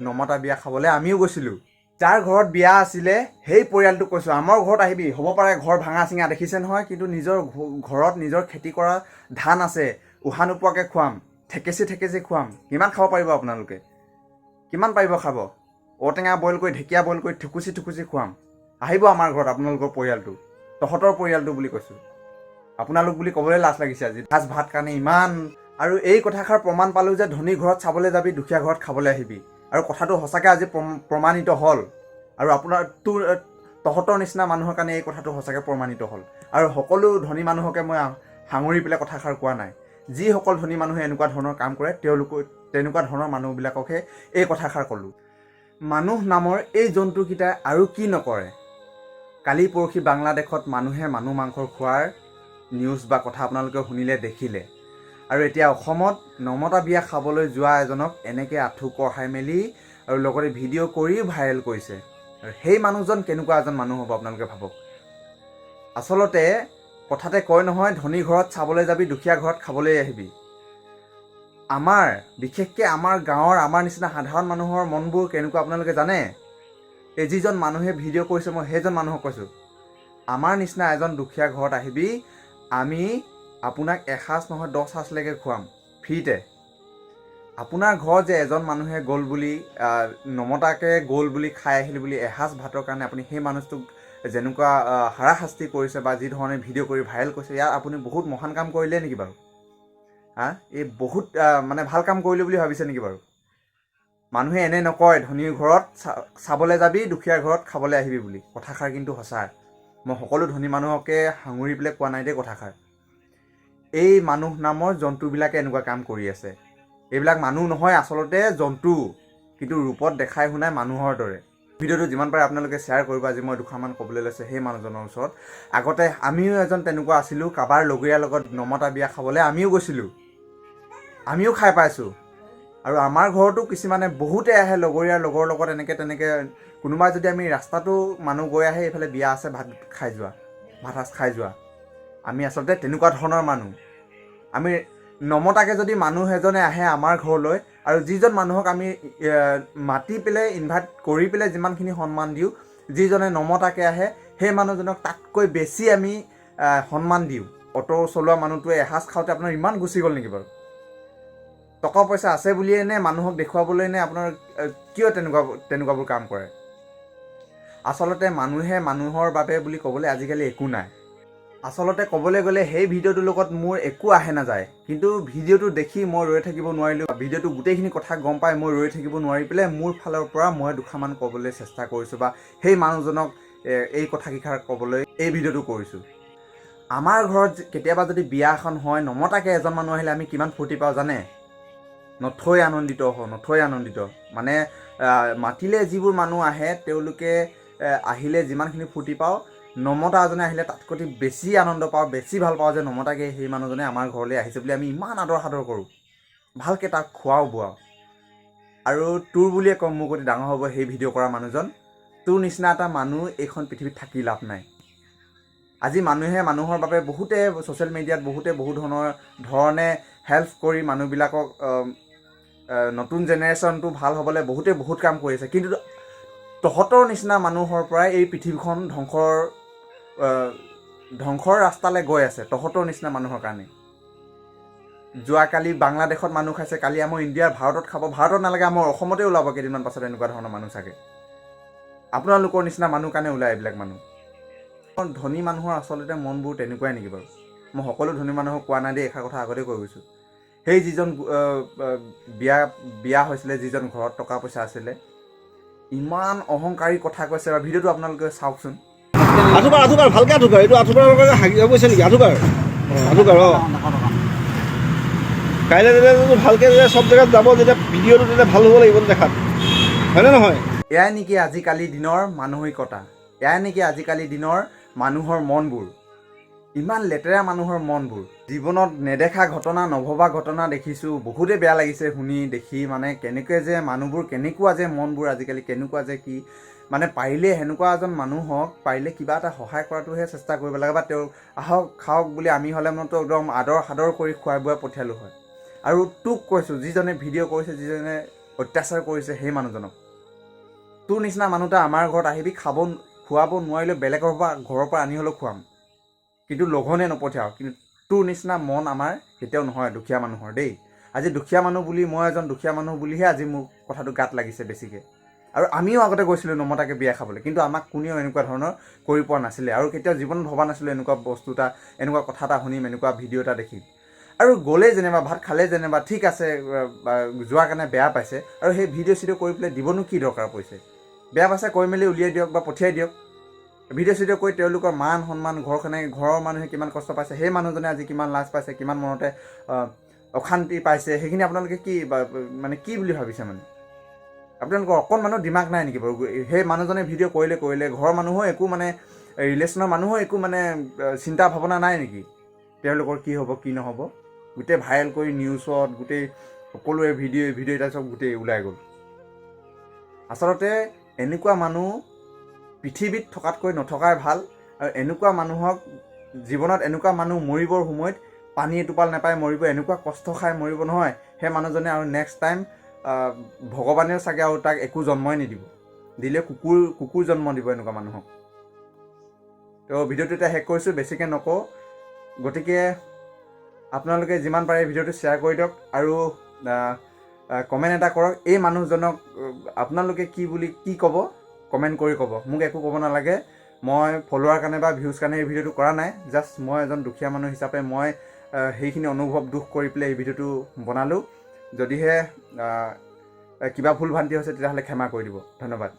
নমতা বিয়া খাবলৈ আমিও গৈছিলোঁ। যাৰ ঘৰত বিয়া আছিলে সেই পৰিয়ালটোক কৈছোঁ, আমাৰ ঘৰত আহিবি। হ'ব পাৰে ঘৰ ভাঙা চিঙা দেখিছে নহয়, কিন্তু নিজৰ ঘৰত নিজৰ খেতি কৰা ধান আছে, উশাহ নোপোৱাকৈ খুৱাম, ঠেকেচি খুৱাম। কিমান খাব পাৰিব আপোনালোকে? কিমান পাৰিব খাব? ঔটেঙা বইল কৰি, ঢেকীয়া বইল কৰি ঠুকুচি খুৱাম। আহিব আমাৰ ঘৰত আপোনালোকৰ পৰিয়ালটো, তহঁতৰ পৰিয়ালটো বুলি কৈছোঁ। আপোনালোক বুলি ক'বলৈ লাজ লাগিছে আজি। সাজ ভাত কাৰণে ইমান। আৰু এই কথাষাৰ প্ৰমাণ পালোঁ যে ধনী ঘৰত চাবলৈ যাবি, দুখীয়া ঘৰত খাবলৈ আহিবি। আৰু কথাটো সঁচাকৈ আজি প্ৰমাণিত হ'ল। আৰু তহঁতৰ নিচিনা মানুহৰ কাৰণে এই কথাটো সঁচাকৈ প্ৰমাণিত হ'ল। আৰু সকলো ধনী মানুহকে মই সাঙুৰি পেলাই কথাষাৰ কোৱা নাই। যিসকল ধনী মানুহে এনেকুৱা ধৰণৰ কাম কৰে তেনেকুৱা ধৰণৰ মানুহবিলাককহে এই কথাষাৰ ক'লোঁ। মানুহ নামৰ এই জন্তুকেইটাই আৰু কি নকৰে। কালি পৰহি বাংলাদেশত মানুহে মানুহ মাংস খোৱাৰ নিউজ বা কথা আপোনালোকে শুনিলে, দেখিলে। আৰু এতিয়া অসমত নমতা বিয়া খাবলৈ যোৱা এজনক এনেকৈ আঁঠু কঢ়াই মেলি আৰু লগতে ভিডিঅ' কৰি ভাইৰেল কৰিছে। আৰু সেই মানুহজন কেনেকুৱা এজন মানুহ হ'ব আপোনালোকে ভাবক। আচলতে কথাতে কয় নহয়, ধনী ঘৰত চাবলৈ যাবি, দুখীয়া ঘৰত খাবলৈ আহিবি। বিশেষকৈ আমাৰ গাঁৱৰ আমাৰ নিচিনা সাধাৰণ মানুহৰ মনবোৰ কেনেকুৱা আপোনালোকে জানে? এই যিজন মানুহে ভিডিঅ' কৰিছে, মই সেইজন মানুহক কৈছোঁ, আমাৰ নিচিনা এজন দুখীয়া ঘৰত আহিবি, আমি আপোনাক এসাঁজ নহয় 10 সাঁজলৈকে খুৱাম ফ্ৰীতে। আপোনাৰ ঘৰত যে এজন মানুহে গ'ল বুলি, নমতাকৈ গ'ল বুলি, খাই আহিল বুলি এসাঁজ ভাতৰ কাৰণে আপুনি সেই মানুহটোক যেনেকুৱা হাৰাশাস্তি কৰিছে বা যি ধৰণে ভিডিঅ' কৰি ভাইৰেল কৰিছে, ইয়াৰ আপুনি বহুত মহান কাম কৰিলে নেকি বাৰু? এই বহুত ভাল কাম কৰিলোঁ বুলি ভাবিছে নেকি বাৰু? মানুহে এনে নকয়, ধনী ঘৰত চাবলৈ যাবি, দুখীয়া ঘৰত খাবলৈ আহিবি বুলি। কথাষাৰ কিন্তু সঁচা। মই সকলো ধনী মানুহকে সাঙুৰি পেলাই কোৱা নাই দেই কথাষাৰ। এই মানুহ নামৰ জন্তুবিলাকে এনেকুৱা কাম কৰি আছে। এইবিলাক মানুহ নহয়, আচলতে জন্তু, কিন্তু ৰূপত দেখাই শুনাই মানুহৰ দৰে। ভিডিঅ'টো যিমান পাৰে আপোনালোকে শ্বেয়াৰ কৰিব। আজি মই দুষাৰমান ক'বলৈ লৈছোঁ সেই মানুহজনৰ ওচৰত। আগতে আমিও এজন তেনেকুৱা আছিলোঁ, কাৰোবাৰ লগৰীয়াৰ লগত নমতা বিয়া খাবলৈ আমিও গৈছিলোঁ, আমিও খাই পাইছোঁ। আৰু আমাৰ ঘৰতো কিছুমানে বহুতে আহে লগৰীয়াৰ লগৰ লগত তেনেকৈ কোনোবাই যদি আমি ৰাস্তাটো মানুহ গৈ আহে, এইফালে বিয়া আছে, ভাত সাজ খাই যোৱা। আমি আচলতে তেনেকুৱা ধৰণৰ মানুহ। আমি নমতাকৈ যদি মানুহ এজনে আহে আমাৰ ঘৰলৈ, আৰু যিজন মানুহক আমি মাতি পেলাই ইনভাইট কৰি পেলাই যিমানখিনি সন্মান দিওঁ, যিজনে নমতাকৈ আহে সেই মানুহজনক তাতকৈ বেছি আমি সন্মান দিওঁ। অটো চলোৱা মানুহটোৱে এসাঁজ খাওঁতে আপোনাৰ ইমান গুচি গ'ল নেকি বাৰু? টকা পইচা আছে বুলিয়ে নে মানুহক দেখুৱাবলৈ নে আপোনাৰ কিয় তেনেকুৱাবোৰ কাম কৰে? আচলতে মানুহে মানুহৰ বাবে বুলি ক'বলৈ আজিকালি একো নাই। আচলতে ক'বলৈ গ'লে সেই ভিডিঅ'টোৰ লগত মোৰ একো আহে নাযায়, কিন্তু ভিডিঅ'টো দেখি মই ৰৈ থাকিব নোৱাৰিলোঁ। ভিডিঅ'টো গোটেইখিনি কথা গম পাই মই ৰৈ থাকিব নোৱাৰি পেলাই মোৰ ফালৰ পৰা মই দুষাৰমান ক'বলৈ চেষ্টা কৰিছোঁ, বা সেই মানুহজনক এই কথাকেইষাৰ ক'বলৈ এই ভিডিঅ'টো কৰিছোঁ। আমাৰ ঘৰত কেতিয়াবা যদি বিয়া এখন হয়, নমতাকৈ এজন মানুহ আহিলে আমি কিমান ফূৰ্তি পাওঁ জানে? নথৈ আনন্দিত। মানে মাতিলে যিবোৰ মানুহ আহে, তেওঁলোকে আহিলে যিমানখিনি ফূৰ্তি পাওঁ, নমতা এজনে আহিলে তাতকৈ বেছি আনন্দ পাওঁ, বেছি ভাল পাওঁ যে নমতাকৈ সেই মানুহজনে আমাৰ ঘৰলৈ আহিছে বুলি আমি ইমান আদৰ সাদৰ কৰোঁ। ভালকৈ তাক খোৱাও বোৱাওঁ। আৰু তোৰ বুলিয়ে কম, মোৰ প্ৰতি ডাঙৰ হ'ব সেই ভিডিঅ' কৰা মানুহজন। তোৰ নিচিনা এটা মানুহ এইখন পৃথিৱীত থাকি লাভ নাই। আজি মানুহে মানুহৰ বাবে বহুতে ছ'চিয়েল মিডিয়াত বহু ধৰণে হেল্প কৰি মানুহবিলাকক নতুন জেনেৰেশ্যনটো ভাল হ'বলৈ বহুত কাম কৰিছে, কিন্তু তহঁতৰ নিচিনা মানুহৰ পৰাই এই পৃথিৱীখন ধ্বংসৰ ৰাস্তালৈ গৈ আছে, তহঁতৰ নিচিনা মানুহৰ কাৰণে। যোৱাকালি বাংলাদেশত মানুহ খাইছে, কালি আমাৰ ভাৰতত খাব। ভাৰতত নালাগে, আমাৰ অসমতে ওলাব কেইদিনমান পাছত এনেকুৱা ধৰণৰ মানুহ চাগে। আপোনালোকৰ নিচিনা মানুহ কাৰণে ওলায় এইবিলাক মানুহ। ধনী মানুহৰ আচলতে মনবোৰ তেনেকুৱাই নেকি বাৰু? মই সকলো ধনী মানুহক কোৱা নাই দেই, এষাৰ কথা আগতেই কৈ গৈছোঁ। সেই যিজন বিয়া হৈছিলে, যিজন ঘৰত টকা পইচা আছিলে, ইমান অহংকাৰী কথা কৈছে। বা ভিডিঅ'টো আপোনালোকে চাওকচোন। আঠুকাৰ ভালকৈ আঠুকাৰ, এইটো আঠুকাৰ হাগি গৈছে নেকি? আঠুকাৰ কাইলৈ যেতিয়া ভালকৈ যেতিয়া চব জেগাত যাব, যেতিয়া ভিডিঅ'টো তেতিয়া ভাল হ'ব লাগিব দেখাত, হয়নে নহয়? এয়াই নেকি আজিকালি দিনৰ মানসিকতা? এয়াই নেকি আজিকালি দিনৰ মানুহৰ মনবোৰ? ইমান লেতেৰা মানুহৰ মনবোৰ। জীৱনত নেদেখা ঘটনা, নভবা ঘটনা দেখিছোঁ। বহুতেই বেয়া লাগিছে শুনি দেখি। মানে কেনেকৈ যে মানুহবোৰ, কেনেকুৱা যে মনবোৰ আজিকালি, কেনেকুৱা যে কি। মানে পাৰিলে সেনেকুৱা এজন মানুহক পাৰিলে কিবা এটা সহায় কৰাটোহে চেষ্টা কৰিব লাগে, বা তেওঁ আহক খাওক বুলি আমি হ'লে মনতো একদম আদৰ সাদৰ কৰি খুৱাই বুৱাই পঠিয়ালোঁ হয়। আৰু তোক কৈছোঁ, যিজনে ভিডিঅ' কৰিছে, যিজনে অত্যাচাৰ কৰিছে সেই মানুহজনক। তোৰ নিচিনা মানুহ এটা আমাৰ ঘৰত আহিবি, খুৱাব নোৱাৰিলেও বেলেগৰ ঘৰৰ পৰা আনি হ'লেও খুৱাম, কিন্তু লঘনে নপঠিয়াও। কিন্তু তোৰ নিচিনা মন আমাৰ কেতিয়াও নহয় দুখীয়া মানুহৰ দেই। আজি দুখীয়া মানুহ বুলি, মই এজন দুখীয়া মানুহ বুলিহে আজি মোৰ কথাটো গাত লাগিছে বেছিকৈ। আৰু আমিও আগতে গৈছিলোঁ নমতাকৈ বিয়া খাবলৈ, কিন্তু আমাক কোনেও এনেকুৱা ধৰণৰ কৰি পোৱা নাছিলে, আৰু কেতিয়াও জীৱনত ভবা নাছিলোঁ এনেকুৱা বস্তু এটা, এনেকুৱা কথা এটা শুনিম, এনেকুৱা ভিডিঅ' এটা দেখিম। আৰু গ'লে যেনিবা, ভাত খালে যেনিবা, ঠিক আছে, যোৱাৰ কাৰণে বেয়া পাইছে, আৰু সেই ভিডিঅ' চিডিঅ' কৰি পেলাই দিবনো কি দৰকাৰ পৰিছে? বেয়া পাইছে কৈ মেলি উলিয়াই দিয়ক বা পঠিয়াই দিয়ক। ভিডিঅ' চিডিঅ' কৰি তেওঁলোকৰ মান সন্মান, ঘৰৰ মানুহে কিমান কষ্ট পাইছে, সেই মানুহজনে আজি কিমান লাজ পাইছে, কিমান মনতে অশান্তি পাইছে, সেইখিনি আপোনালোকে কি মানে কি বুলি ভাবিছে? মানে আপোনালোকৰ অকণমানো দিমাগ নাই নেকি বাৰু? সেই মানুহজনে ভিডিঅ' কৰিলে, ঘৰৰ মানুহো একো মানে ৰিলেশ্যনৰ মানুহো একো মানে চিন্তা ভাৱনা নাই নেকি তেওঁলোকৰ কি হ'ব কি নহ'ব? গোটেই ভাইৰেল কৰি নিউজত গোটেই সকলোৱে ভিডিঅ' এটা চব গোটেই ওলাই গ'ল। আচলতে এনেকুৱা মানুহ পৃথিৱীত থকাতকৈ নথকাই ভাল। আৰু এনেকুৱা মানুহক জীৱনত, এনেকুৱা মানুহ মৰিবৰ সময়ত পানী এটোপাল নাপাই মৰিব, এনেকুৱা কষ্ট খাই মৰিব নহয় সেই মানুহজনে, আৰু নেক্সট টাইম ভগৱানেও চাগে আৰু তাক একো জন্মই নিদিব, দিলে কুকুৰ জন্ম দিব এনেকুৱা মানুহক। তো ভিডিঅ'টো এতিয়া শেষ কৰিছোঁ, বেছিকৈ নকওঁ। গতিকে আপোনালোকে যিমান পাৰে ভিডিঅ'টো শ্বেয়াৰ কৰি দিয়ক, আৰু কমেণ্ট এটা কৰক। এই মানুহজনক আপোনালোকে কি ক'ব কমেণ্ট কৰি ক'ব। মোক একো ক'ব নালাগে, মই ফলোৱাৰ কাৰণে বা ভিউজ কাৰণে এই ভিডিঅ'টো কৰা নাই। জাষ্ট মই এজন দুখীয়া মানুহ হিচাপে মই সেইখিনি অনুভৱ দুখ কৰি পেলাই এই ভিডিঅ'টো বনালোঁ। যদিহে কিবা ভুল ভ্ৰান্তি হৈছে তেতিয়াহ'লে ক্ষমা কৰি দিব। ধন্যবাদ।